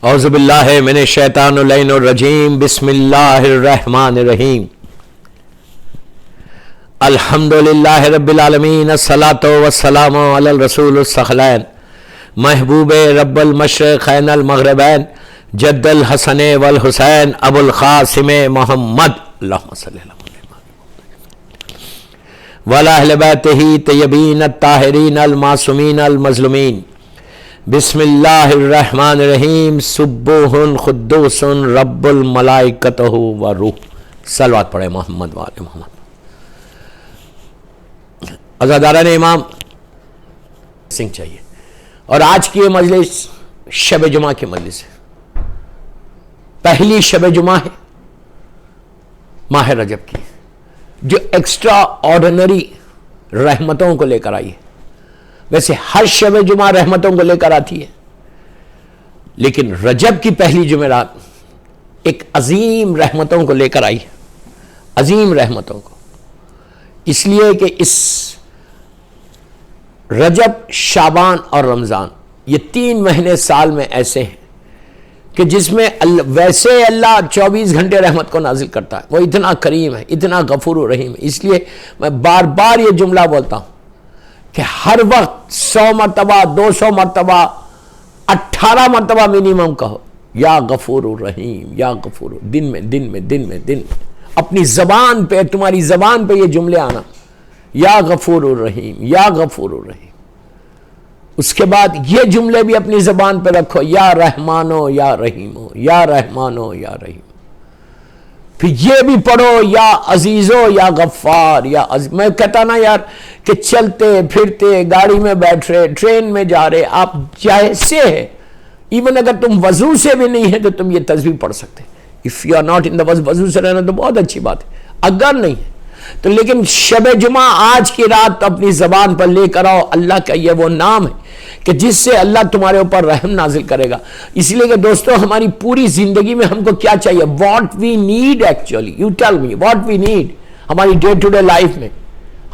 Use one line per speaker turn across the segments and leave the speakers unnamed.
اعوذ باللہ من الشیطان اللعین الرجیم بسم اللہ الرحمن الرحیم الحمدللہ رب العالمین الصلاۃ والسلام علی الرسول الثقلین محبوب رب المشرقین المغربین جد الحسن والحسین ابو القاسم محمد اللہم صلی اللہ علیہ وسلم وعلی اہل بیتہ طیبین الطاہرین المعصومین المظلومین بسم اللہ الرحمن الرحیم سبوح قدوس رب الملائکتہ والروح. صلوات پڑھے محمد وآل محمد. عزاداران امام سنگھ چاہیے. اور آج کی یہ مجلس شب جمعہ کی مجلس ہے. پہلی شب جمعہ ہے ماہ رجب کی، جو ایکسٹرا آرڈنری رحمتوں کو لے کر آئی ہے. ویسے ہر شب جمعہ رحمتوں کو لے کر آتی ہے، لیکن رجب کی پہلی جمعرات ایک عظیم رحمتوں کو لے کر آئی ہے. عظیم رحمتوں کو، اس لیے کہ اس رجب، شعبان اور رمضان یہ 3 مہینے سال میں ایسے ہیں کہ جس میں ویسے اللہ 24 گھنٹے رحمت کو نازل کرتا ہے. وہ اتنا کریم ہے، اتنا غفور و رحیم ہے. اس لیے میں بار بار یہ جملہ بولتا ہوں کہ ہر وقت 100 مرتبہ، 200 مرتبہ، 18 مرتبہ منیمم کہو یا غفور الرحیم، یا غفور. دن میں اپنی زبان پہ، تمہاری زبان پہ یہ جملے آنا، یا غفور الرحیم، یا غفور الرحیم. اس کے بعد یہ جملے بھی اپنی زبان پہ رکھو، یا رحمانو یا رحیمو، یا رحمانو یا رحیم. پھر یہ بھی پڑھو یا عزیزو یا غفار. میں کہتا نا یار کہ چلتے پھرتے، گاڑی میں بیٹھ رہے، ٹرین میں جا رہے، آپ جیسے ہے، ایون اگر تم وضو سے بھی نہیں ہے تو تم یہ تسبیح پڑھ سکتے. If you are not in the وضو سے رہنا تو بہت اچھی بات ہے. اگر نہیں ہے تو لیکن شب جمعہ آج کی رات تو اپنی زبان پر لے کر آؤ. اللہ کا یہ وہ نام ہے کہ جس سے اللہ تمہارے اوپر رحم نازل کرے گا. اس لیے کہ دوستو ہماری پوری زندگی میں ہم کو کیا چاہیے؟ What we need actually. You tell me what we need. ہماری ڈے ٹو ڈے لائف میں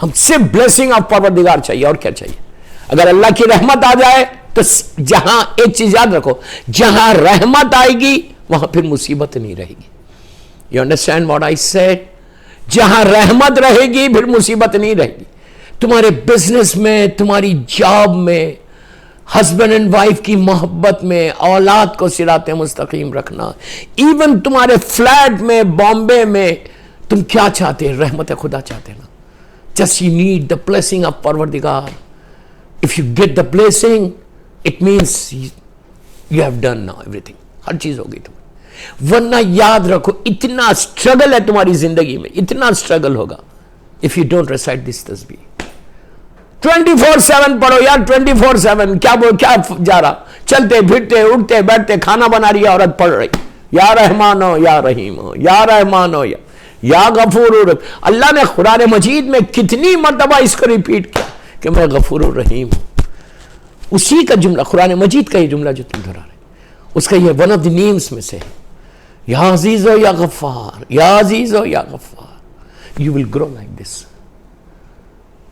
ہم صرف بلیسنگ آف پروردگار چاہیے. اور کیا چاہیے؟ اگر اللہ کی رحمت آ جائے تو جہاں، ایک چیز یاد رکھو، جہاں رحمت آئے گی وہاں پھر مصیبت نہیں رہے گی. You understand what I said? جہاں رحمت رہے گی پھر مصیبت نہیں رہے گی. تمہارے بزنس میں، تمہاری جاب میں، ہسبینڈ اینڈ وائف کی محبت میں، اولاد کو صراط مستقیم رکھنا، ایون تمہارے فلیٹ میں، بامبے میں، تم کیا چاہتے ہیں؟ رحمت خدا چاہتے ہیں نا. Just you need the blessing of پروردگار. If you get the blessing it means you have done now ایوری تھنگ. ہر چیز ہوگی تم. ورنہ یاد رکھو اتنا اسٹرگل ہے تمہاری زندگی میں، اتنا اسٹرگل ہوگا اف یو ڈونٹ ریسائٹ دس تسبیح. 24/7 پڑھو یار. 24/7 کیا جا رہا؟ چلتے پھرتے، اٹھتے بیٹھتے، کھانا بنا رہی ہے عورت، پڑھ رہی یا رحمانو یا رحیمو، یا رحمانو یا غفور. اللہ نے قرآن مجید میں کتنی مرتبہ اس کو ریپیٹ کیا کہ میں غفور الرحیم ہوں. اسی کا جملہ، قرآن مجید کا یہ جملہ جو تم دہرا رہے، اس کا یہ ون آف دی نیمز میں سے ہے، یا عزیزو یا غفار، یا عزیزو یا غفار. You will grow like this.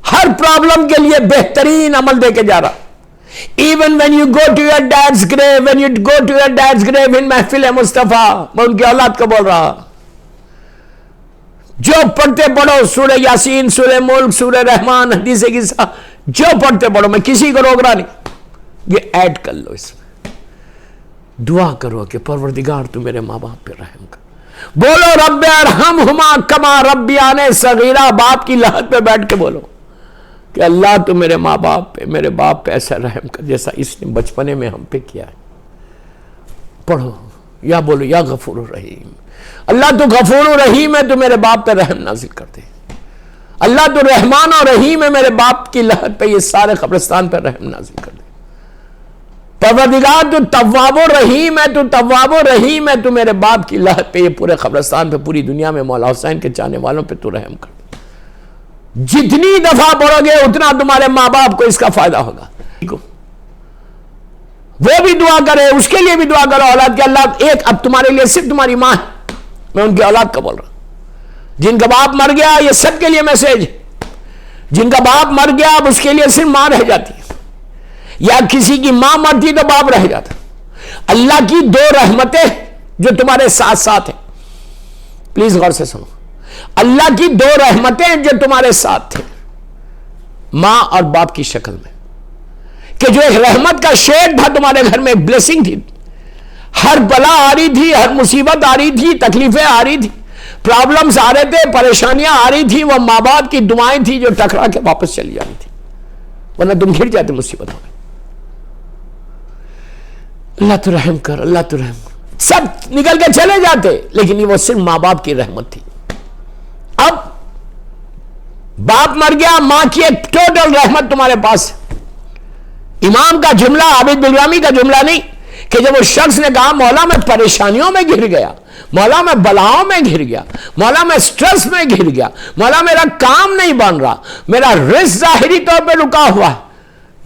ہر پرابلم کے لیے بہترین عمل دے کے جا رہا. Even when you go to your dad's grave, when you go to your dad's grave in محفل مصطفیٰ، میں ان کی اولاد کو بول رہا، جو پڑھتے پڑھو، سورہ یاسین، سورہ ملک، سورہ رحمان، حدیث قصہ، جو پڑھتے پڑھو، میں کسی کو روک رہا نہیں. یہ ایڈ کر لو اس میں. دعا کرو کہ پروردگار تو میرے ماں باپ پہ رحم کر. بولو رب ارحمہما کما ربیانی صغیرہ. باپ کی لحد پہ بیٹھ کے بولو کہ اللہ تو میرے ماں باپ پہ، میرے باپ پہ ایسا رحم کر جیسا اس نے بچپنے میں ہم پہ کیا ہے. پڑھو یا بولو یا غفور الرحیم. اللہ تو غفور الرحیم ہے، تو میرے باپ پہ رحم نازل کر دے. اللہ تو رحمان اور رحیم ہے، میرے باپ کی لحد پہ، یہ سارے قبرستان پہ رحم نازل کر دے. پروردگار تو تواب و رحیم ہے، تو تواب و رحیم ہے، تو میرے باپ کی لحد پہ، یہ پورے قبرستان پہ، پوری دنیا میں مولا حسین کے چاہنے والوں پہ تو رحم کر دے. جتنی دفعہ پڑھو گے اتنا تمہارے ماں باپ کو اس کا فائدہ ہوگا. وہ بھی دعا کرے، اس کے لیے بھی دعا کرو اولاد کے. اللہ ایک اب تمہارے لیے صرف تمہاری ماں ہے، میں ان کی اولاد کا بول رہا ہوں. جن کا باپ مر گیا، یہ سب کے لیے میسج ہے. جن کا باپ مر گیا اب اس کے لیے صرف ماں رہ جاتی ہے، یا کسی کی ماں مرتی تو باپ رہ جاتا. اللہ کی دو رحمتیں جو تمہارے ساتھ ساتھ ہیں. پلیز غور سے سنو. اللہ کی دو رحمتیں جو تمہارے ساتھ تھے ماں اور باپ کی شکل میں, کہ جو ایک رحمت کا شیڈ تھا تمہارے گھر میں, ایک بلیسنگ تھی. ہر بلا آ رہی تھی, ہر مصیبت آ رہی تھی, تکلیفیں آ رہی تھی, پرابلمز آ رہے تھے, پریشانیاں آ رہی تھی, وہ ماں باپ کی دعائیں تھی جو ٹکرا کے واپس چلی جا رہی تھی, ورنہ تم گر جاتے مصیبتوں میں. اللہ تو رحم کر, اللہ تو رحم کر, سب نکل کے چلے جاتے, لیکن یہ وہ صرف ماں باپ کی رحمت تھی. اب باپ مر گیا, ماں کی ایک ٹوٹل رحمت تمہارے پاس. امام کا جملہ, عابد بلرامی کا جملہ نہیں, کہ جب وہ شخص نے کہا مولا میں پریشانیوں میں گر گیا, مولا میں بلاؤں میں گر گیا, مولا میں سٹریس میں گر گیا, مولا میرا کام نہیں بن رہا, میرا رزق ظاہری طور پہ رکا ہوا ہے,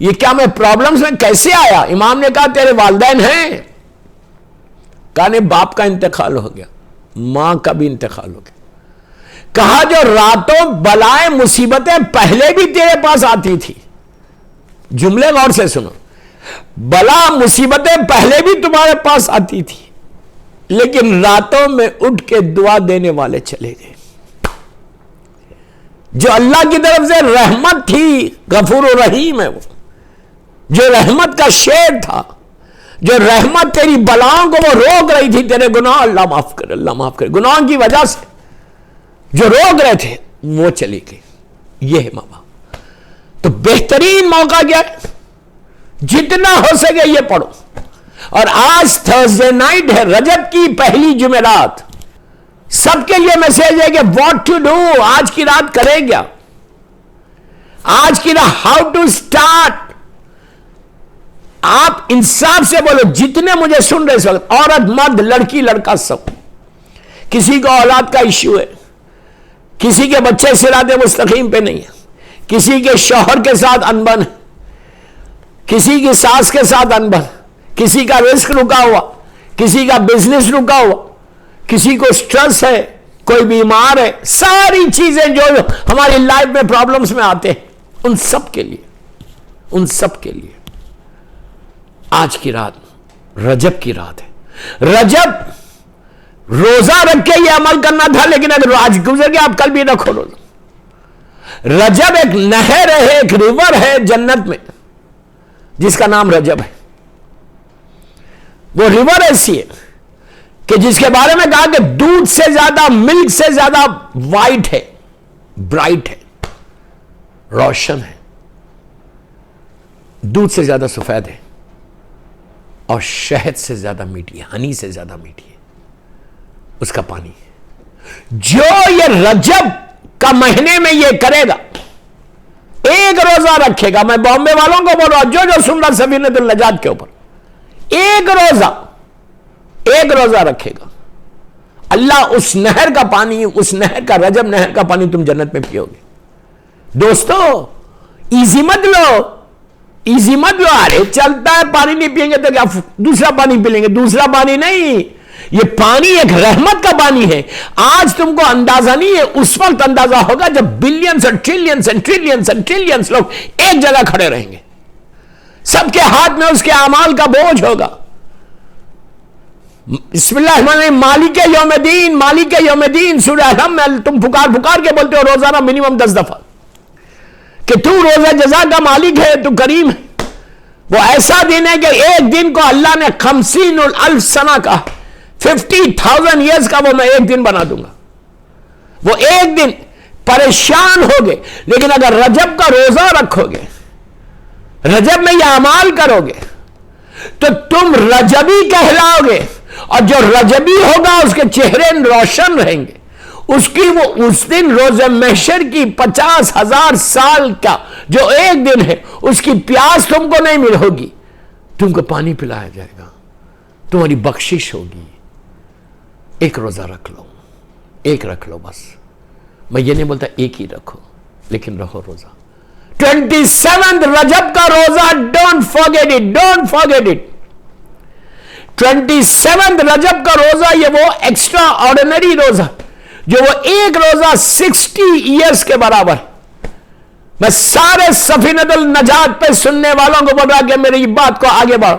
یہ کیا میں پرابلمز میں کیسے آیا؟ امام نے کہا تیرے والدین ہیں. کہا نہیں, باپ کا انتقال ہو گیا, ماں کا بھی انتقال ہو گیا. کہا جو راتوں بلائیں مصیبتیں پہلے بھی تیرے پاس آتی تھی, جملے غور سے سنو, بلا مصیبتیں پہلے بھی تمہارے پاس آتی تھی, لیکن راتوں میں اٹھ کے دعا دینے والے چلے گئے. جو اللہ کی طرف سے رحمت تھی, غفور و رحیم ہے وہ, جو رحمت کا شیڈ تھا, جو رحمت تیری بلاؤں کو وہ روک رہی تھی, تیرے گناہ اللہ معاف کرے, اللہ معاف کرے, گناہوں کی وجہ سے جو روک رہے تھے وہ چلی گئی. یہ ہے ماں باپ. تو بہترین موقع کیا ہے؟ جتنا ہو سکے یہ پڑھو. اور آج تھرسڈے نائٹ ہے, رجب کی پہلی جمعرات. سب کے لیے میسج ہے کہ واٹ ٹو ڈو, آج کی رات کرے کیا, آج کی رات ہاؤ ٹو اسٹارٹ. آپ انصاف سے بولو, جتنے مجھے سن رہے اس وقت, عورت مرد لڑکی لڑکا سب, کسی کو اولاد کا ایشو ہے, کسی کے بچے صراط مستقیم پہ نہیں ہے, کسی کے شوہر کے ساتھ انبن ہے, کسی کی ساس کے ساتھ انبن, کسی کا رزق رکا ہوا, کسی کا بزنس رکا ہوا, کسی کو سٹریس ہے, کوئی بیمار ہے, ساری چیزیں جو ہماری لائف میں پرابلمز میں آتے ہیں, ان سب کے لیے, ان سب کے لیے آج کی رات رجب کی رات ہے. رجب روزہ رکھ کے یہ عمل کرنا تھا, لیکن اگر آج گزر گیا آپ کل بھی رکھو روزہ. رجب ایک نہر ہے, ایک ریور ہے جنت میں جس کا نام رجب ہے. وہ ریور ایسی ہے کہ جس کے بارے میں کہا کہ دودھ سے زیادہ, ملک سے زیادہ وائٹ ہے, برائٹ ہے, روشن ہے, دودھ سے زیادہ سفید ہے, اور شہد سے زیادہ میٹھی ہے, ہنی سے زیادہ میٹھی ہے اس کا پانی. جو یہ رجب کا مہینے میں یہ کرے گا, ایک روزہ رکھے گا, میں بامبے والوں کو بول رہا ہوں, جو سن رہا سفینۃ النجات کے اوپر, ایک روزہ رکھے گا, اللہ اس نہر کا پانی, اس نہر کا, رجب نہر کا پانی تم جنت میں پیو گے. دوستو ایزی مت لو, ایزی مت لو. ارے چلتا ہے, پانی نہیں پیئیں گے تو کیا دوسرا پانی پی لیں گے, دوسرا پانی نہیں, یہ پانی ایک رحمت کا پانی ہے. آج تم کو اندازہ نہیں ہے, اس وقت اندازہ ہوگا جب بلینز اور trillions and trillions and trillions لوگ ایک جگہ کھڑے رہیں گے, سب کے ہاتھ میں اس کے اعمال کا بوجھ ہوگا. بسم اللہ الرحمن الرحیم, مالک یوم الدین, مالک یوم الدین سورہ الحم میں تم پکار پکار کے بولتے ہو روزانہ منیمم 10 دفعہ کہ تو روزہ جزا کا مالک ہے, تو کریم ہے. وہ ایسا دن ہے کہ ایک دن کو اللہ نے 50,000 سنہ کا, 50,000 ایئرز کا وہ میں ایک دن بنا دوں گا. وہ ایک دن پریشان ہوگے, لیکن اگر رجب کا روزہ رکھو گے, رجب میں یہ اعمال کرو گے, تو تم رجبی کہلاؤ گے, اور جو رجبی ہوگا اس کے چہرے روشن رہیں گے. اس کی وہ اس دن روز محشر کی 50,000 سال کا جو ایک دن ہے, اس کی پیاس تم کو نہیں مل ہوگی, تم کو پانی پلایا جائے گا, تمہاری بخشش ہوگی. ایک روزہ رکھ لو, ایک رکھ لو بس. میں یہ نہیں بولتا ایک ہی رکھو, لیکن رکھو روزہ. 27 رجب کا روزہ, don't forget it, don't forget it. 27 رجب کا روزہ, یہ وہ ایکسٹرا آرڈینری روزہ جو وہ ایک روزہ 60 ایئرز کے برابر. میں سارے سفینۃ النجات پہ سننے والوں کو بول رہا کہ میری بات کو آگے بڑھو.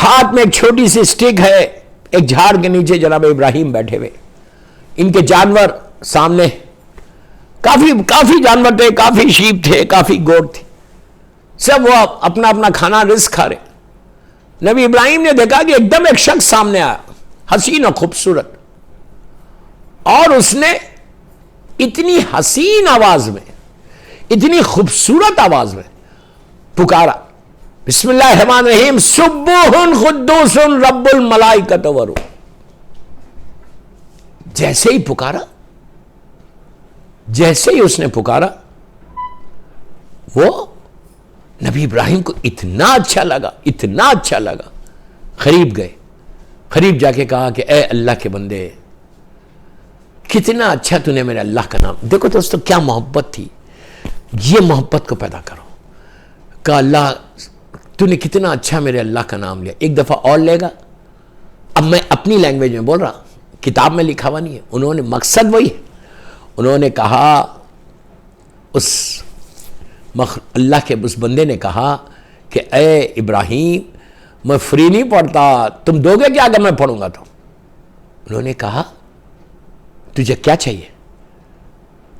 ہاتھ میں ایک چھوٹی سی اسٹک ہے، ایک جھاڑ کے نیچے جناب ابراہیم بیٹھے ہوئے، ان کے جانور سامنے، کافی جانور تھے، کافی شیپ تھے، کافی گوٹ تھے، سب وہ اپنا اپنا کھانا رزق کھا رہے۔ نبی ابراہیم نے دیکھا کہ ایک دم ایک شخص سامنے آیا، حسین اور خوبصورت، اور اس نے اتنی حسین آواز میں، اتنی خوبصورت آواز میں پکارا، بسم اللہ الرحمن الرحیم، سبوح قدوس رب الملائکۃ والروح۔ جیسے ہی پکارا، جیسے ہی اس نے پکارا، وہ نبی ابراہیم کو اتنا اچھا لگا، اتنا اچھا لگا، قریب گئے، قریب جا کے کہا کہ اے اللہ کے بندے، کتنا اچھا تو نے میرے اللہ کا نام، دیکھو دوستو کیا محبت تھی، یہ محبت کو پیدا کرو، کہ اللہ تو نے کتنا اچھا میرے اللہ کا نام لیا۔ ایک دفعہ اور لے گا، اب میں اپنی لینگویج میں بول رہا، کتاب میں لکھا ہوا نہیں ہے، انہوں نے مقصد وہی ہے، انہوں نے کہا، اس اللہ کے اس بندے نے کہا کہ اے ابراہیم، میں فری نہیں پڑھتا، تم دو گے کیا اگر میں پڑھوں گا تو؟ انہوں نے کہا تجھے کیا چاہیے،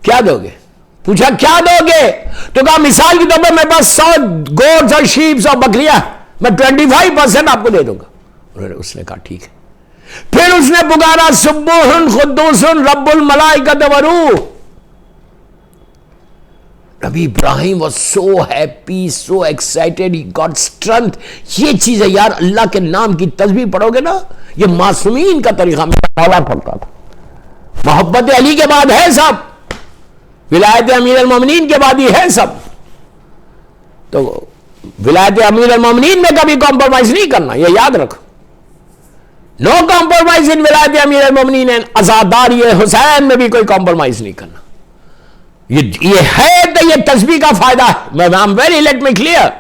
کیا دو گے؟ پوچھا کیا دو گے؟ تو کہا مثال کی طور پر میرے پاس 100 گوٹس اور شیپس اور بکریاں، میں 25% آپ کو دے دوں گا۔ اس نے کہا ٹھیک ہے۔ پھر اس نے پکارا سبوح قدوس رب الملائکۃ والروح۔ نبی ابراہیم was so happy, so excited, he got strength۔ یہ چیز ہے یار، اللہ کے نام کی تسبیح پڑھو گے نا، یہ معصومین کا طریقہ، میرا مولا پڑھتا تھا۔ محبت علی کے بعد ہے سب، ولایت امیر المومنین کے بعد ہی ہے سب، تو ولایت امیر المومنین میں کبھی کمپرومائز نہیں کرنا، یہ یاد رکھو، نو کمپرومائز ان ولایت امیر المومنین، عزاداری حسین میں بھی کوئی کمپرومائز نہیں کرنا۔ یہ ہے تو یہ تسبیح کا فائدہ ہے، لیٹ می کلیئر،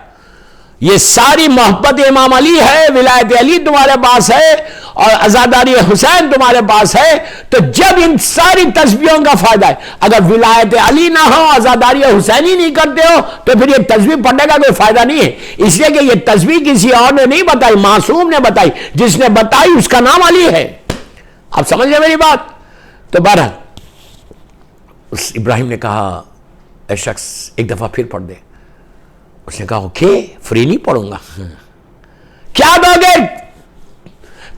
یہ ساری محبت امام علی ہے، ولایت علی تمہارے پاس ہے اور عزاداری حسین تمہارے پاس ہے، تو جب ان ساری تسبیحوں کا فائدہ ہے، اگر ولایت علی نہ ہو، عزاداری حسین ہی نہیں کرتے ہو، تو پھر یہ تسبیح پڑھنے کا کوئی فائدہ نہیں ہے، اس لیے کہ یہ تسبیح کسی اور نے نہیں بتائی، معصوم نے بتائی، جس نے بتائی اس کا نام علی ہے۔ آپ سمجھ گئے میری بات؟ تو بہرحال اس ابراہیم نے کہا اے شخص ایک دفعہ پھر پڑھ دے۔ اس نے کہا اوکے، فری نہیں پڑھوں گا۔ کیا دو گے؟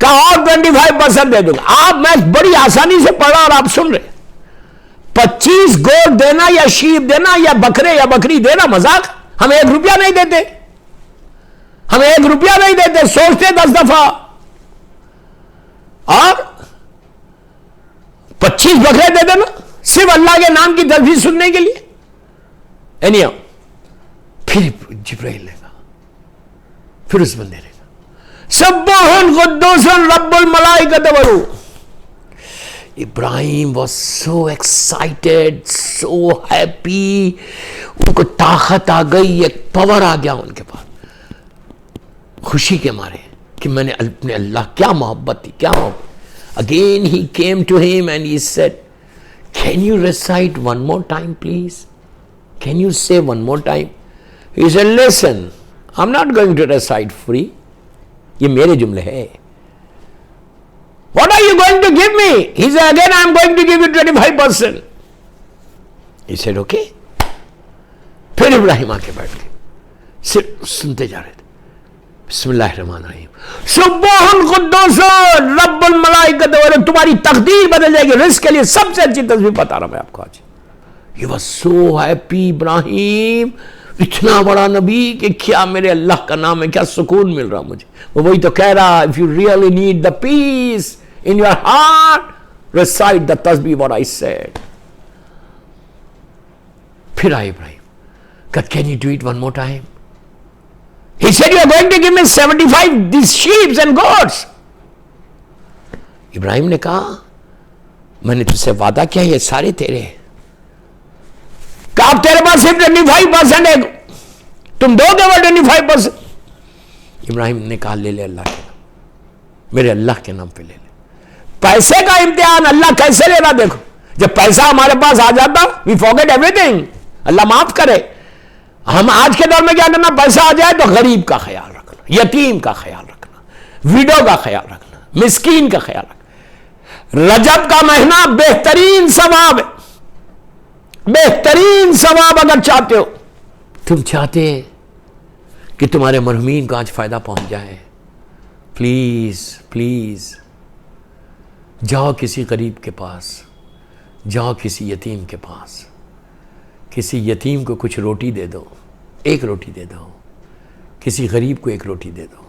کہا اور 25% دے دوں گا۔ آپ، میں بڑی آسانی سے پڑھ رہا اور آپ سن رہے، 25 گوٹ دینا یا شیپ دینا یا بکرے یا بکری دینا مذاق؟ ہم 1 روپیہ نہیں دیتے، ہم 1 روپیہ نہیں دیتے، سوچتے 10 دفعہ، اور 25 بکرے دے دینا صرف اللہ کے نام کی تسبیح سننے کے لیے۔ پھر جبرائیل نے کہا، پھر اس بندے نے کہا سبوح قدوس رب الملائکۃ والروح۔ ابراہیم was so excited, so happy، ان کو طاقت آ گئی، ایک پاور آ گیا ان کے پاس، خوشی کے مارے کہ میں نے اپنے اللہ، کیا محبت تھی، کیا محبت۔ Again he came to him and he said, can you recite one more time please? Can you say one more time? He said, listen, I'm not going to recite free. یہ میرے جملے ہے۔ What are you going to give me? He said, again I'm going to give you 25%. He said, okay. پھر ابراہیم آ کے بیٹھ گئے، صرف سنتے جا رہے تھے، بسم اللہ الرحمن الرحیم، سبوح قدوس رب الملائکۃ والروح۔ تمہاری تقدیر بدل جائے گی، رزق کے لیے سب سے اچھی تسبیح بتا رہا میں آپ کو آج۔ He was so happy، ابراہیم اتنا بڑا نبی کہ کیا میرے اللہ کا نام ہے، کیا سکون مل رہا مجھے۔ وہ وہی تو کہہ رہا، if you really need the peace in your heart, recite the tasbih what I said۔ پھر آئے ابراہیم، کہ can you do it one more time? He said, you are going to give me 75 these sheep and goats۔ ابراہیم نے کہا میں نے تجھ سے وعدہ کیا یہ سارے تیرے ہیں، کہ اب تیرے پاس صرف 25% ہے، تم دو گے وہ 25%۔ ابراہیم نے کہا لے لے اللہ کے نام، میرے اللہ کے نام پہ لے لے۔ پیسے کا امتحان اللہ کیسے لینا، دیکھو جب پیسہ ہمارے پاس آ جاتا we forget everything، اللہ معاف کرے۔ ہم آج کے دور میں کیا کرنا، پیسہ آ جائے تو غریب کا خیال رکھنا، یتیم کا خیال رکھنا، ویڈو کا خیال رکھنا, مسکین کا خیال رکھنا. رجب کا مہینہ بہترین ثواب ہے, بہترین ثواب. اگر چاہتے ہو, تم چاہتے کہ تمہارے مرحومین کو آج فائدہ پہنچ جائے, پلیز پلیز جاؤ کسی غریب کے پاس, جاؤ کسی یتیم کے پاس, کسی یتیم کو کچھ روٹی دے دو, ایک روٹی دے دو, کسی غریب کو ایک روٹی دے دو,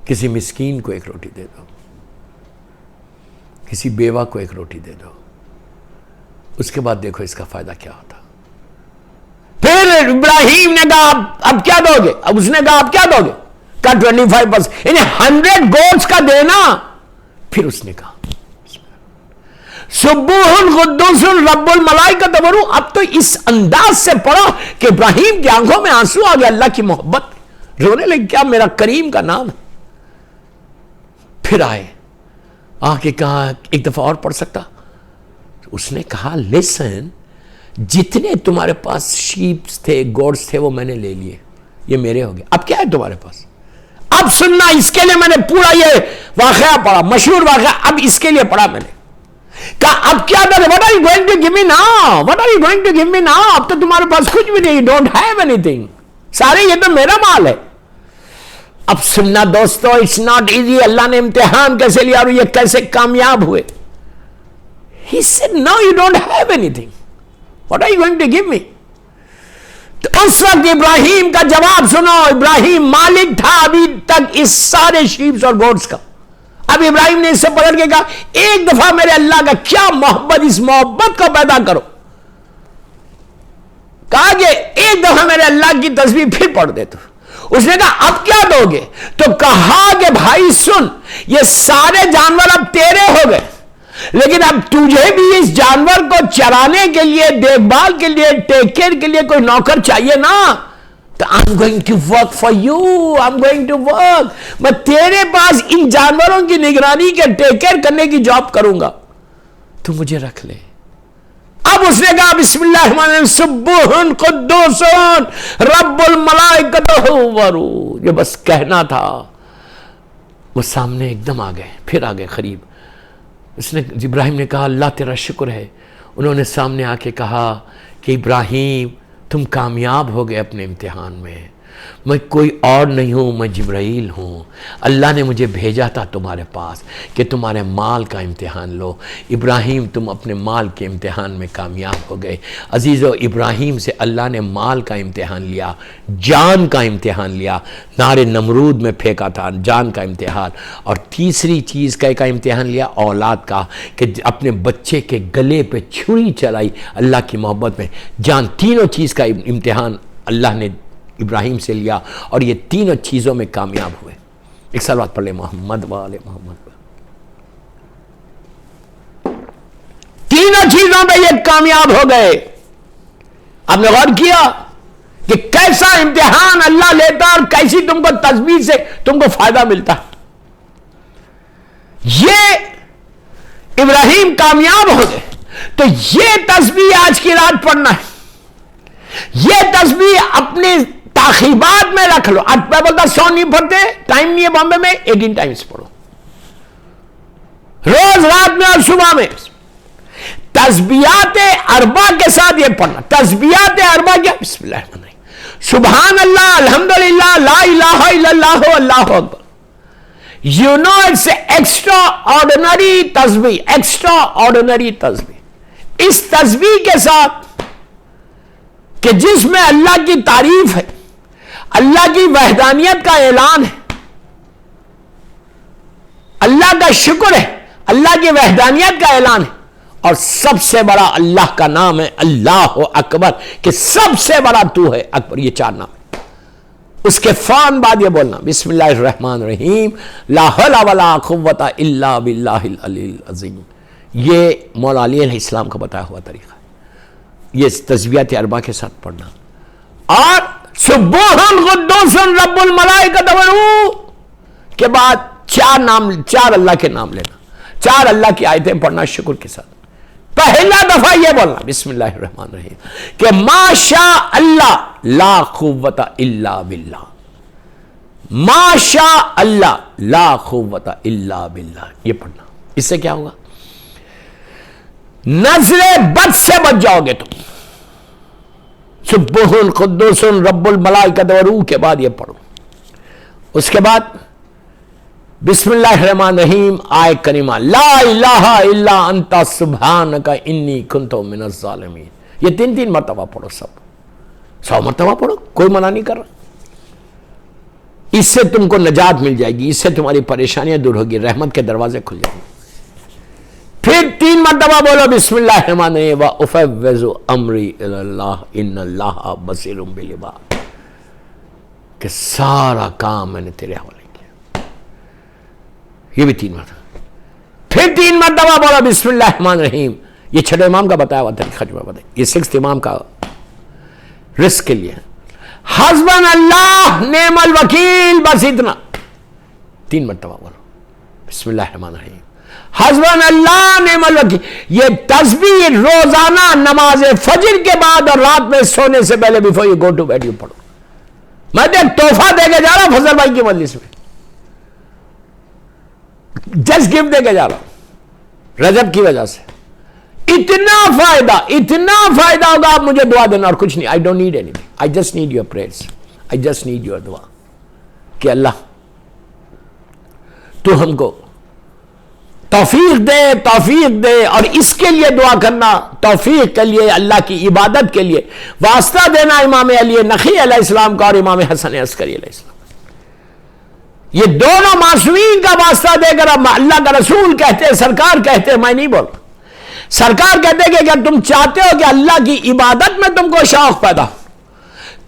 کسی مسکین کو ایک روٹی دے دو, کسی بیوہ کو ایک روٹی دے دو. اس کے بعد دیکھو اس کا فائدہ کیا ہوتا. پھر ابراہیم نے کہا اب کیا دو گے؟ اب اس نے کہا اب کیا دو گے؟ کہا 25%, یعنی 100 گوٹس کا دینا. پھر اس نے کہا سبوح قدوس رب الملائکۃ والروح. اب تو اس انداز سے پڑھو کہ ابراہیم کی آنکھوں میں آنسو آ گیا, اللہ کی محبت, رونے لگے, کیا میرا کریم کا نام ہے. پھر آئے, آ کے کہا ایک دفعہ اور پڑھ سکتا. اس نے کہا لسن, جتنے تمہارے پاس شیپس تھے, گوڈس تھے, وہ میں نے لے لیے, یہ میرے ہو گئے. اب کیا ہے تمہارے پاس؟ اب سننا, اس کے لیے میں نے پورا یہ واقعہ پڑھا, مشہور واقعہ, اب اس کے لیے پڑھا میں نے. کہا اب کیا دو گے؟ What are you going to give me now? What are you going to give me now? اب تو تمہارے پاس کچھ بھی نہیں, don't have anything, سارے یہ تو میرا مال ہے. اب سننا دوستو, it's not easy. اللہ نے امتحان کیسے لیا اور یہ کیسے کامیاب ہوئے. He said no, you don't have anything. What are you going to give me? تو اس وقت ابراہیم کا جواب سنو. ابراہیم مالک تھا ابھی تک اس سارے شیپس اور گوٹس کا. اب ابراہیم نے اس سے پلٹ کے کہا ایک دفعہ میرے اللہ کا کیا محبت, اس محبت کو پیدا کرو. کہا کہ ایک دفعہ میرے اللہ کی تسبیح پھر پڑھ دے تو. اس نے کہا اب کیا دو گے؟ تو کہا کہ بھائی سن, یہ سارے جانور اب تیرے ہو گئے, لیکن اب تجھے بھی اس جانور کو چرانے کے لیے, دیکھ بھال کے لیے, ٹیک کیئر کے لیے کوئی نوکر چاہیے نا. تو I'm going to work for you, I'm going to work. میں تیرے پاس ان جانوروں کی نگرانی کے ٹیک کیئر کرنے کی جاب کروں گا, تو مجھے رکھ لے. اب اس نے کہا بسم اللہ الرحمن الرحیم, سبوح قدوس رب الملائکۃ والروح. یہ بس کہنا تھا. وہ سامنے ایک دم آ گئے, پھر آ گئے قریب. اس نے, ابراہیم نے کہا اللہ تیرا شکر ہے. انہوں نے سامنے آ کے کہا کہ ابراہیم تم کامیاب ہو گئے اپنے امتحان میں, میں کوئی اور نہیں ہوں, میں جبرائیل ہوں. اللہ نے مجھے بھیجا تھا تمہارے پاس کہ تمہارے مال کا امتحان لو. ابراہیم تم اپنے مال کے امتحان میں کامیاب ہو گئے. عزیزو, ابراہیم سے اللہ نے مال کا امتحان لیا, جان کا امتحان لیا, نار نمرود میں پھینکا تھا, جان کا امتحان, اور تیسری چیز کا امتحان لیا, اولاد کا, کہ اپنے بچے کے گلے پہ چھری چلائی اللہ کی محبت میں. جان, تینوں چیز کا امتحان اللہ نے ابراہیم سے لیا, اور یہ تینوں چیزوں میں کامیاب ہوئے. ایک سال بات پڑھ لیں, محمد والے محمد. تینوں چیزوں میں یہ کامیاب ہو گئے. آپ نے غور کیا کہ کیسا امتحان اللہ لیتا اور کیسی تم کو تسبیح سے تم کو فائدہ ملتا. یہ ابراہیم کامیاب ہو گئے. تو یہ تسبیح آج کی رات پڑھنا ہے. یہ تسبیح اپنے تاخیبات میں رکھ لو. آج میں بولتا 100 نہیں پڑھتے, ٹائم نہیں ہے بامبے میں, 18 ٹائمز پڑھو روز, رات میں اور صبح میں. تسبیحات اربع کے ساتھ یہ پڑھنا. تسبیحات اربع کیا؟ بسم اللہ الرحمن الرحیم, سبحان اللہ, الحمدللہ, لا الہ الا اللہ, اللہ اکبر. You know it's extraordinary تسبیح, extraordinary تسبیح. اس تسبیح کے ساتھ کہ جس میں اللہ کی تعریف ہے, اللہ کی وحدانیت کا اعلان ہے, اللہ کا شکر ہے, اللہ کی وحدانیت کا اعلان ہے, اور سب سے بڑا اللہ کا نام ہے اللہ اکبر, کہ سب سے بڑا تو ہے اکبر. یہ 4 نام ہے. اس کے فوراً بعد یہ بولنا بسم اللہ الرحمن الرحیم, لا حول ولا قوت الا باللہ العلی العظیم. یہ مولا علی علیہ السلام کا بتایا ہوا طریقہ ہے. یہ تسبیحات اربع کے ساتھ پڑھنا. اور سبوح قدوس رب الملائکۃ والروح کے بعد 4 نام, 4 اللہ کے نام لینا, 4 اللہ کی آیتیں پڑھنا شکر کے ساتھ. پہلا دفعہ یہ بولنا بسم اللہ الرحمن الرحیم کہ ما شاء اللہ لا قوت الا باللہ. ماشاء اللہ لا قوت الا باللہ، یہ پڑھنا. اس سے کیا ہوگا؟ نزل بد سے بچ جاؤ گے تم. سبح قدوس رب الملائکۃ والروح کے بعد یہ پڑھو. اس کے بعد بسم اللہ الرحمن الرحیم آیت کریمہ لا الہ الا انت سبحانک انی کنت من الظالمین. یہ 3 مرتبہ پڑھو. سب 100 مرتبہ پڑھو، کوئی منع نہیں کر رہا. اس سے تم کو نجات مل جائے گی، اس سے تمہاری پریشانیاں دور ہوگی، رحمت کے دروازے کھل جائیں گے. پھر 3 مرتبہ بولو بسم اللہ الرحمن الرحیم وافوض امری الی اللہ ان اللہ بصیر بالعباد، کہ سارا کام میں نے تیرے حوالے کیا. یہ بھی 3 مرتبہ. پھر 3 مرتبہ بولو بسم اللہ الرحمن الرحیم. یہ 6 امام کا بتایا ہوا طریقہ جو میں بتایا، یہ 6 امام کا رزق کے لیے. حسبنا اللہ نعم الوکیل، بس اتنا 3 مرتبہ بولو بسم اللہ الرحمن الرحیم حسبنا اللہ نعم الوکیل. یہ تسبیح روزانہ نماز فجر کے بعد اور رات میں سونے سے پہلے before you go to bed you پڑھو. میں تو ایک تحفہ دے کے جا رہا ہوں فضل بھائی کی مجلس میں، جسٹ گفٹ دے کے جا رہا ہوں رجب کی وجہ سے. اتنا فائدہ ہوگا. آپ مجھے دعا دینا اور کچھ نہیں. I don't need anything. I just need your prayers. I just need your دعا کہ اللہ تو ہم کو توفیق دے اور اس کے لیے دعا کرنا، توفیق کے لیے، اللہ کی عبادت کے لیے واسطہ دینا امام علی نقی علیہ السلام کا اور امام حسن عسکری علیہ السلام. یہ دونوں معصومین کا واسطہ دے کر اللہ کا رسول کہتے، سرکار کہتے، میں نہیں بول رہا، سرکار کہتے کہ اگر تم چاہتے ہو کہ اللہ کی عبادت میں تم کو شوق پیدا ہو،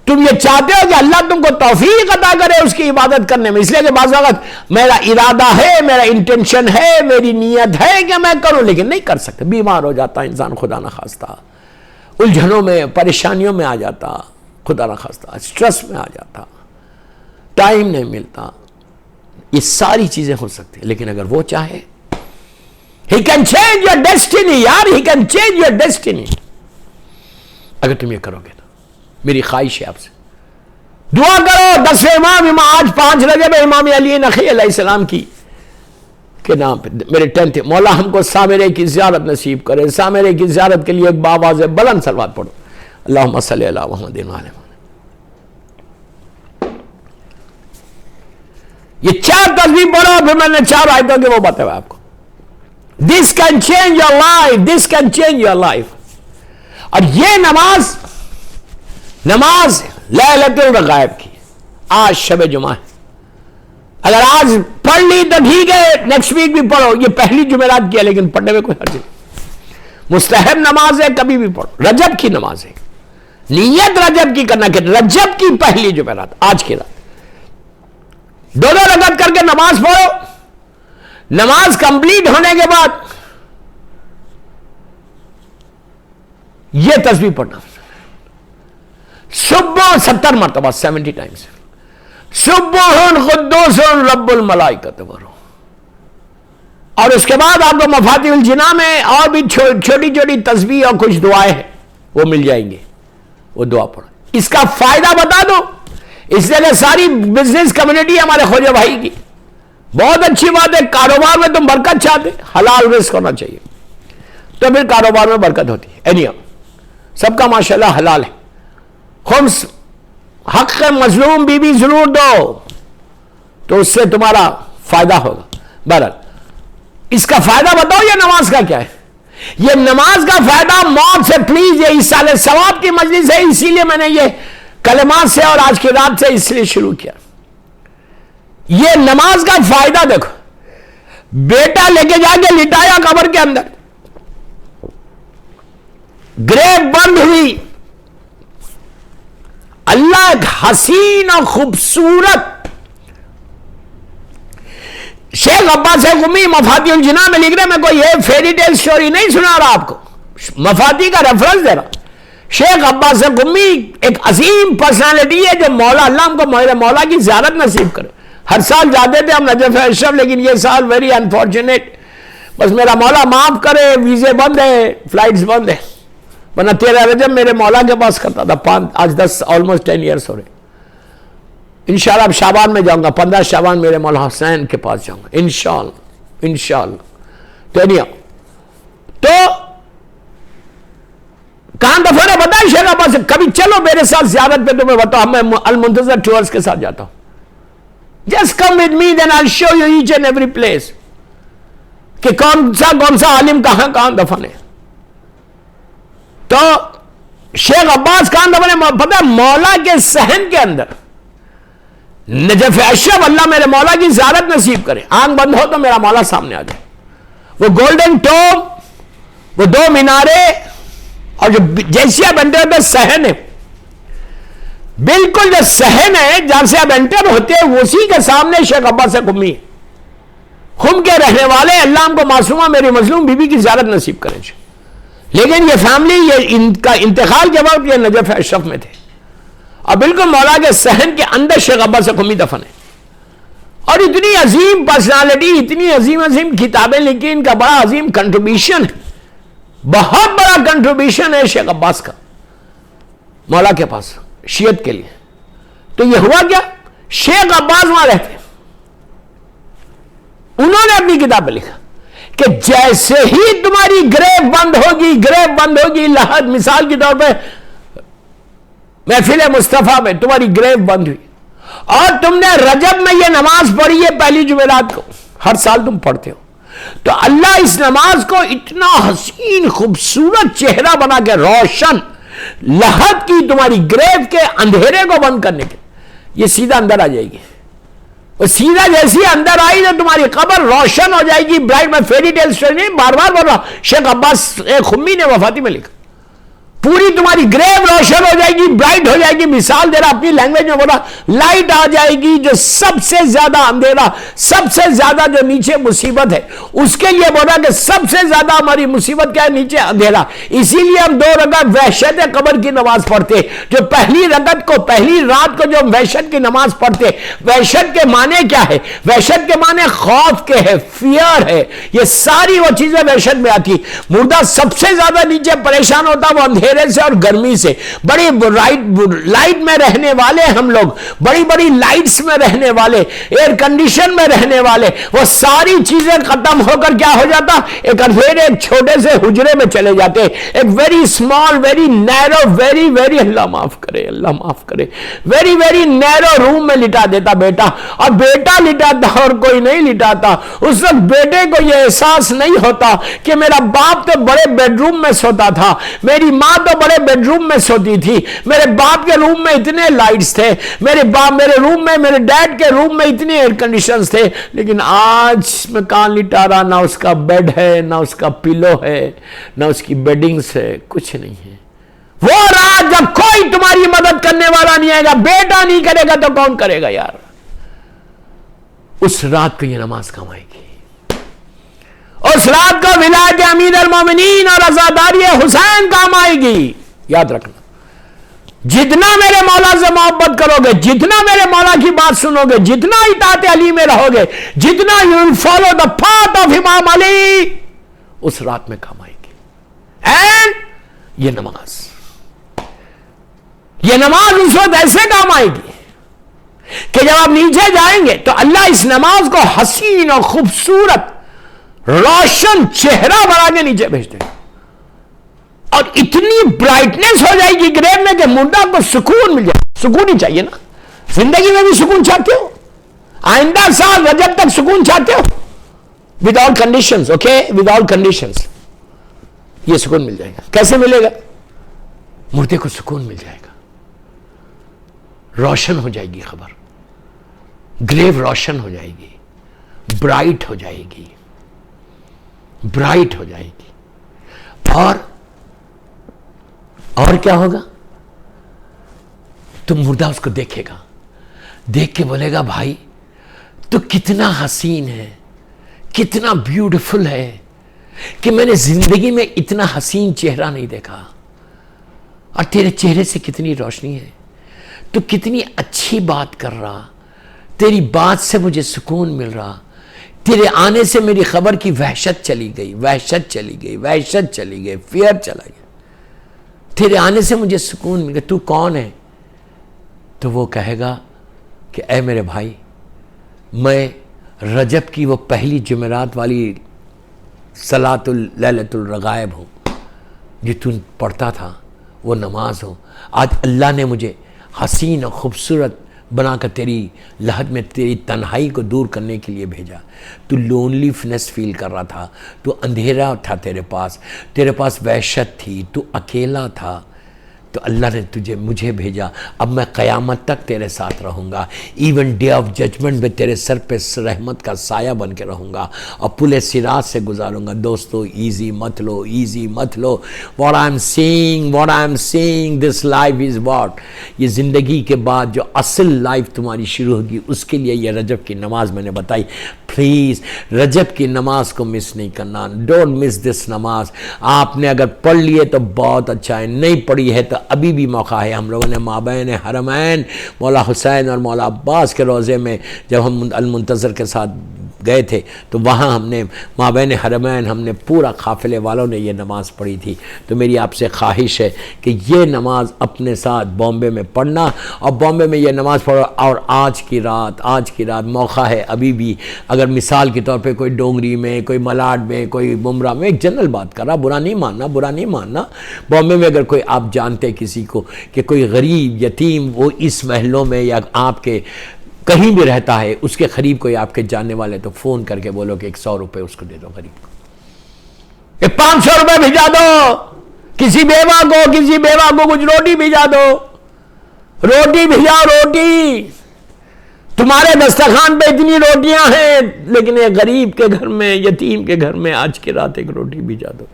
تم یہ چاہتے ہو کہ اللہ تم کو توفیق عطا کرے اس کی عبادت کرنے میں، اس لیے کہ بعض وقت میرا ارادہ ہے، میرا انٹینشن ہے، میری نیت ہے کہ میں کروں لیکن نہیں کر سکتے. بیمار ہو جاتا انسان خدا نخواستہ، الجھنوں میں پریشانیوں میں آ جاتا خدا نخواستہ، اسٹریس میں آ جاتا، ٹائم نہیں ملتا. یہ ساری چیزیں ہو سکتی ہیں لیکن اگر وہ چاہے He can change your destiny یار. He can change your destiny. اگر تم یہ کرو گے تو میری خواہش ہے آپ سے دعا کرو 10 امام آج 5 رجب امام علی نقی علیہ السلام کی کے نام پہ میرے 10 مولا ہم کو سامرے کی زیارت نصیب کرے. سامرے کی زیارت کے لیے ایک باواز بلند صلوات پڑھو. اللہم صلی علی محمد و علی محمد. یہ 4 تسبیح پڑھو. پھر میں نے 4 آیتوں کے وہ بتایا آپ کو. This can change your life. This can change your life. اور یہ نماز لیلۃ الرغائب کی آج شب جمعہ ہے. اگر آج پڑھ لی تو ٹھیک ہے، نیکسٹ ویک بھی پڑھو. یہ پہلی جمعرات کی ہے لیکن پڑھنے میں کوئی حرج نہیں. مستحب نماز ہے، کبھی بھی پڑھو. رجب کی نماز ہے، نیت رجب کی کرنا کہ رجب کی پہلی جمعرات آج کی رات 2 رکعت کر کے نماز پڑھو. نماز کمپلیٹ ہونے کے بعد یہ تسبیح پڑھنا صبح 70 مرتبہ 70 ٹائمز. سبح قدوس رب الملائکۃ والروح. اور اس کے بعد آپ کو مفاتیح الجناح میں اور بھی چھوٹی چھوٹی تسبیح اور کچھ دعائیں ہیں وہ مل جائیں گے، وہ دعا پڑھو. اس کا فائدہ بتا دو، اس لیے کہ ساری بزنس کمیونٹی ہمارے خواجہ بھائی کی بہت اچھی بات ہے. کاروبار میں تم برکت چاہتے، حلال رزق ہونا چاہیے تو پھر کاروبار میں برکت ہوتی ہے. اینی سب کا ماشاءاللہ حلال ہے. خمس حق مظلوم بی ضرور دو تو اس سے تمہارا فائدہ ہوگا. بہرحال اس کا فائدہ بتاؤ. یہ نماز کا کیا ہے؟ یہ نماز کا فائدہ موت سے پلیز، یہ اس سال ثواب کی مجلس ہے اسی لیے میں نے یہ کلمات سے اور آج کی رات سے اس لیے شروع کیا. یہ نماز کا فائدہ دیکھو. بیٹا لے کے جا کے لٹایا قبر کے اندر، گریو بند ہوئی، اللہ ایک حسین اور خوبصورت. شیخ عباس قمی مفاتیح الجناح میں لکھ رہے، میں کوئی یہ فیری ٹیل سٹوری نہیں سنا رہا آپ کو، مفاتیح کا ریفرنس دے رہا. شیخ عباس قمی ایک عظیم پرسنالٹی ہے جو مولا اللہ ہم کو مولا کی زیارت نصیب کرے. ہر سال جاتے تھے ہم نجف اشرف، لیکن یہ سال ویری انفارچونیٹ، بس میرا مولا معاف کرے، ویزے بند ہے، فلائٹس بند ہے، ورنہ 13 رجب میرے مولا کے پاس کرتا تھا. آج 10 آلموسٹ 10 ایئرس ہو رہے. انشاءاللہ اب شعبان میں جاؤں گا، 15 شعبان میرے مولا حسین کے پاس جاؤں گا انشاءاللہ تو نہیں تو کہاں دفن ہے بتائیں شیخ عباس سے، کبھی چلو میرے ساتھ زیارت پہ، تمہیں بتاؤ میں المنتظر ٹورز کے ساتھ جاتا ہوں. Just come with me, then I'll show you each and every place کہ کون سا عالم کہاں دفن ہے. تو شیخ عباس کہاں دفن ہے پتہ ہے؟ مولا کے صحن کے اندر نجف اشرف. اللہ میرے مولا کی زیارت نصیب کرے، آنکھ بند ہو تو میرا مولا سامنے آ جائے. وہ گولڈن ٹوم، وہ 2 مینارے اور جو جیسے آپ انٹر ہوتے صحن ہے، بالکل جو صحن ہے جہاں سے آپ انٹر ہوتے ہیں اسی کے سامنے شیخ عباس قمی ہے. خم کے رہنے والے، اللہ ہم کو معصومہ میری مظلوم بی بی کی زیارت نصیب کرے. لیکن یہ فیملی، یہ ان کا انتقال کے وقت یہ نجف اشرف میں تھے، اور بالکل مولا کے صحن کے اندر شیخ عباس قمی دفن ہے. اور اتنی عظیم پرسنالٹی، اتنی عظیم کتابیں لکھی، ان کا بڑا عظیم کنٹریبیوشن ہے، بہت بڑا کنٹریبیوشن ہے شیخ عباس کا مولا کے پاس شیعت کے لیے. تو یہ ہوا کیا، شیخ عباس وہاں رہتے، انہوں نے اپنی کتاب میں لکھا کہ جیسے ہی تمہاری گریو بند ہوگی لحد، مثال کے طور پہ محفل مصطفیٰ میں تمہاری گریو بند ہوئی اور تم نے رجب میں یہ نماز پڑھی ہے پہلی جمعرات کو، ہر سال تم پڑھتے ہو، تو اللہ اس نماز کو اتنا حسین خوبصورت چہرہ بنا کے روشن لحد کی تمہاری گریو کے اندھیرے کو بند کرنے کے، یہ سیدھا اندر آ جائے گی. وہ سیدھا جیسی اندر آئی تو تمہاری قبر روشن ہو جائے گی، برائٹ. میں فیری ٹیل سٹوری نہیں بار بار بول رہا، شیخ عباس خمی نے وفاتی میں لکھا، پوری تمہاری گریو روشن ہو جائے گی، برائٹ ہو جائے گی. مثال دے رہا اپنی لینگویج میں بولا، لائٹ آ جائے گی. جو سب سے زیادہ اندھیرا، سب سے زیادہ جو نیچے مصیبت ہے، اس کے لیے بولا کہ سب سے زیادہ ہماری مصیبت کیا ہے؟ نیچے اندھیرا. اسی لیے ہم 2 رکعت وحشت قبر کی نماز پڑھتے. جو پہلی رکعت کو، پہلی رات کو جو ہم وحشت کی نماز پڑھتے، وحشت کے معنی کیا ہے؟ وحشت کے معنی خوف کے ہے، فیئر ہے. یہ ساری وہ چیزیں وحشت میں آتی. مردہ سب سے زیادہ نیچے پریشان ہوتا وہ اندھیرے سے اور گرمی سے. بڑی لائٹ میں رہنے والے ہم لوگ، بڑی بڑی لائٹس میں رہنے والے، ایئر کنڈیشن میں رہنے والے، وہ ساری چیزیں ختم ہو کر کیا ہو جاتا؟ ایک اندھیرے، ایک چھوٹے سے حجرے میں چلے جاتے. ایک very small, very narrow, very اللہ معاف کرے ویری نیرو روم میں لٹا دیتا بیٹا. اور بیٹا لٹاتا اور کوئی نہیں لٹاتا. اس وقت بیٹے کو یہ احساس نہیں ہوتا کہ میرا باپ تو بڑے بیڈ روم میں سوتا تھا، میری ماں تو بڑے بیڈ روم میں سوتی تھی، میرے باپ کے روم میں اتنے لائٹس تھے، میرے روم میں، میرے ڈیڈ کے روم میں اتنے ایئر کنڈیشنز تھے. لیکن آج میں کہاں لٹا رہا، نہ اس کا بیڈ ہے، نہ اس کا پلو ہے، نہ اس کی بیڈنگز ہے، کچھ نہیں ہے. وہ رات جب کوئی تمہاری مدد کرنے والا نہیں آئے گا، بیٹا نہیں کرے گا تو کون کرے گا یار؟ اس رات کو یہ نماز کام آئے گی. اس رات کو ولایت امیر المومنین اور عزاداری حسین کام آئے گی. یاد رکھنا، جتنا میرے مولا سے محبت کرو گے، جتنا میرے مولا کی بات سنو گے، جتنا اطاعت علی میں رہو گے، جتنا you will follow the path of امام علی، اس رات میں کام آئے گی. اینڈ یہ نماز اس وقت ایسے کام آئے گی کہ جب آپ نیچے جائیں گے تو اللہ اس نماز کو حسین اور خوبصورت روشن چہرہ بنا کے نیچے بھیجتے ہیں، اور اتنی برائٹنس ہو جائے گی گریو میں کہ مردہ کو سکون مل جائے. سکون ہی چاہیے نا، زندگی میں بھی سکون چاہتے ہو، آئندہ سال رجب تک سکون چاہتے ہو، with all conditions. Okay, with all conditions یہ سکون مل جائے گا. کیسے ملے گا؟ مردے کو سکون مل جائے گا، روشن ہو جائے گی خبر، گریو روشن ہو جائے گی، برائٹ ہو جائے گی، برائٹ ہو جائے گی. اور کیا ہوگا؟ تو مردہ اس کو دیکھے گا، دیکھ کے بولے گا بھائی تو کتنا حسین ہے، کتنا بیوٹیفل ہے کہ میں نے زندگی میں اتنا حسین چہرہ نہیں دیکھا، اور تیرے چہرے سے کتنی روشنی ہے، تو کتنی اچھی بات کر رہا، تیری بات سے مجھے سکون مل رہا، تیرے آنے سے میری خبر کی وحشت چلی گئی، فیئر چلا گیا، تیرے آنے سے مجھے سکون مل گیا. تو کون ہے؟ تو وہ کہے گا کہ اے میرے بھائی، میں رجب کی وہ پہلی جمعرات والی صلاۃ لیلۃ الرغائب ہوں جو تو پڑھتا تھا، وہ نماز ہو. آج اللہ نے مجھے حسین اور خوبصورت بنا کر تیری لحد میں تیری تنہائی کو دور کرنے کے لیے بھیجا. تو لونلی فنس فیل کر رہا تھا، تو اندھیرا تھا تیرے پاس وحشت تھی، تو اکیلا تھا، تو اللہ نے مجھے بھیجا. اب میں قیامت تک تیرے ساتھ رہوں گا، ایون ڈے آف ججمنٹ میں تیرے سر پہ رحمت کا سایہ بن کے رہوں گا اور پل صراط سے گزاروں گا. دوستو ایزی مت لو. what I'm seeing this life is what، یہ زندگی کے بعد جو اصل لائف تمہاری شروع ہوگی، اس کے لیے یہ رجب کی نماز میں نے بتائی. پلیز رجب کی نماز کو مس نہیں کرنا. ڈونٹ مس دس نماز. آپ نے اگر پڑھ لیے تو بہت اچھا ہے، نہیں پڑھی ہے تو ابھی بھی موقع ہے. ہم لوگوں نے مابین حرمین مولا حسین اور مولا عباس کے روضے میں جب ہم المنتظر کے ساتھ گئے تھے تو وہاں ہم نے مابین حرمین ہم نے پورا قافلے والوں نے یہ نماز پڑھی تھی. تو میری آپ سے خواہش ہے کہ یہ نماز اپنے ساتھ بامبے میں پڑھنا، اور بامبے میں یہ نماز پڑھو. اور آج کی رات موقع ہے ابھی بھی. اگر مثال کے طور پہ کوئی ڈونگری میں، کوئی ملاڈ میں، کوئی ممرا میں، ایک جنرل بات کر رہا، برا نہیں ماننا. بامبے میں اگر کوئی آپ جانتے کسی کو کہ کوئی غریب یتیم وہ اس محلوں میں یا آپ کے کہیں بھی رہتا ہے، اس کے قریب کوئی آپ کے جاننے والے، تو فون کر کے بولو کہ 100 روپے اس کو دے دو غریب کو، کہ 500 روپے بھیجا دو. کسی بیوہ کو کچھ روٹی بھیجا دو. روٹی بھیجاؤ. روٹی تمہارے دسترخوان پہ اتنی روٹیاں ہیں، لیکن ایک غریب کے گھر میں، یتیم کے گھر میں آج کی رات ایک روٹی بھیجا دو.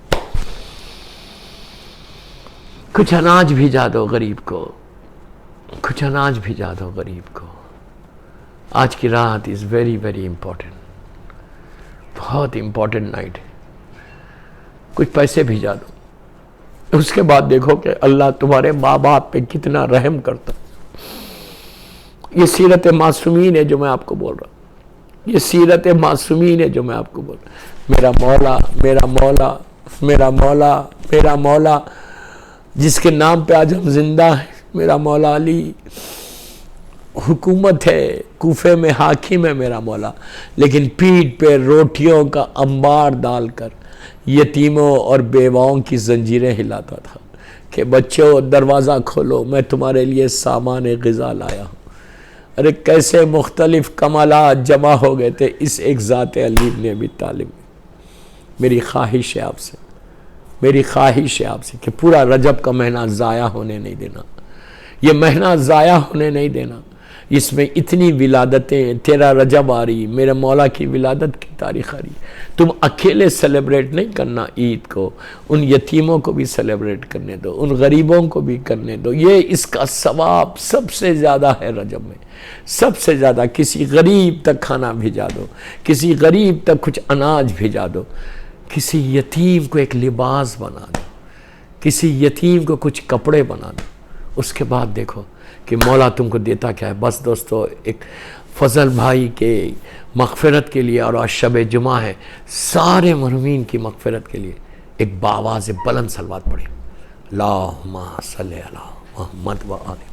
کچھ اناج بھیجا دو غریب کو. آج کی رات از ویری ویری امپورٹنٹ. بہت امپورٹنٹ نائٹ ہے. کچھ پیسے بھیجا دو. اس کے بعد دیکھو کہ اللہ تمہارے ماں باپ پہ کتنا رحم کرتا. یہ سیرت معصومین ہے جو میں آپ کو بول رہا. میرا مولا جس کے نام پہ آج ہم زندہ ہیں، میرا مولا علی. حکومت ہے، کوفے میں حاکم ہے میرا مولا، لیکن پیٹھ پہ روٹیوں کا انبار ڈال کر یتیموں اور بیواؤں کی زنجیریں ہلاتا تھا کہ بچوں دروازہ کھولو، میں تمہارے لیے سامان غذا لایا ہوں. ارے کیسے مختلف کمالات جمع ہو گئے تھے اس ایک ذات علیم نے بھی طالب. میری خواہش ہے آپ سے کہ پورا رجب کا مہینہ ضائع ہونے نہیں دینا. یہ مہینہ ضائع ہونے نہیں دینا. اس میں اتنی ولادتیں، تیرا رجب آ رہی، میرے مولا کی ولادت کی تاریخ آ رہی. تم اکیلے سیلیبریٹ نہیں کرنا عید کو، ان یتیموں کو بھی سیلیبریٹ کرنے دو، ان غریبوں کو بھی کرنے دو. یہ اس کا ثواب سب سے زیادہ ہے رجب میں، سب سے زیادہ. کسی غریب تک کھانا بھیجا دو، کسی غریب تک کچھ اناج بھیجا دو، کسی یتیم کو ایک لباس بنا دو، کسی یتیم کو کچھ کپڑے بنا دو. اس کے بعد دیکھو کہ مولا تم کو دیتا کیا ہے. بس دوستو، ایک فضل بھائی کے مغفرت کے لیے اور آج شب جمعہ ہے، سارے مرحومین کی مغفرت کے لیے ایک باواز بلند صلوات پڑھی. اللہم صلی علی محمد و آل